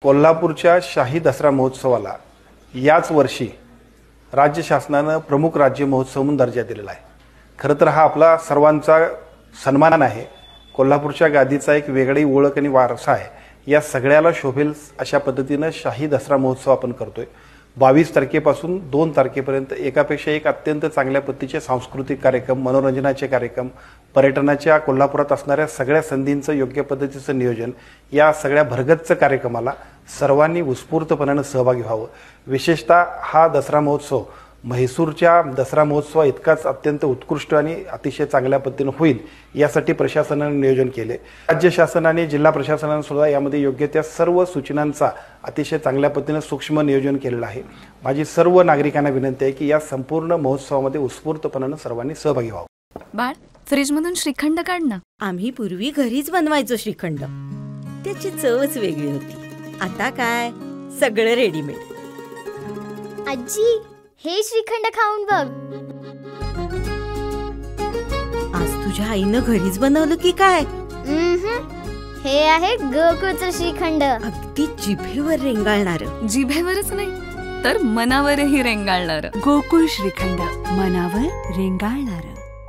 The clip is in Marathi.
कोल्हापूरच्या शाही दसरा महोत्सवाला याच वर्षी राज्य शासनानं प्रमुख राज्य महोत्सव म्हणून दर्जा दिलेला आहे। खरं तर हा आपला सर्वांचा सन्मान आहे। कोल्हापूरच्या गादीचा एक वेगळी ओळख आणि वारसा आहे। या सगळ्याला शोभेल अशा पद्धतीने शाही दसरा महोत्सव आपण करतोय। 22 तारखेपासून 2 तारखेपर्यंत एकापेक्षा एक अत्यंत चांगल्या पद्धतीचे सांस्कृतिक कार्यक्रम, मनोरंजनाचे कार्यक्रम, पर्यटनाच्या कोल्हापुरात असणाऱ्या सगळ्या संधींचं योग्य पद्धतीचं नियोजन, या सगळ्या भरगच्च कार्यक्रमाला सर्वांनी उत्स्फूर्तपणाने सहभागी व्हावं। विशेषतः हा दसरा महोत्सव म्हैसूरच्या दसरा महोत्सवा इतकाच अत्यंत उत्कृष्ट आणि अतिशय चांगल्या पद्धतीने होईल यासाठी प्रशासनाने नियोजन केले। राज्य शासनाने जिल्हा प्रशासनाने सुद्धा यामध्ये योग्य त्या सर्व सूचनांचा अतिशय चांगल्या पद्धतीने सूक्ष्म नियोजन केलेलं आहे। माझी सर्व नागरिकांना विनंती आहे की या संपूर्ण महोत्सवामध्ये उत्स्फूर्तपणाने सर्वांनी सहभागी व्हावं। बाळ, फ्रीज मधून श्रीखंड काढ ना। आम्ही पूर्वी घरीच बनवायचो श्रीखंड, त्याची चवच वेगळी होती। आता काय सगळं रेडीमेड। आजी, हे श्रीखंड खाऊन बघ। आज तुझ्या आईनं घरीच बनवलं की काय? हे आहे गोकुळचं श्रीखंड। अगदी जिभेवर रेंगाळणार। जिभेवरच नाही तर मनावरही रेंगाळणार। गोकुळ श्रीखंड, मनावर रेंगाळणार।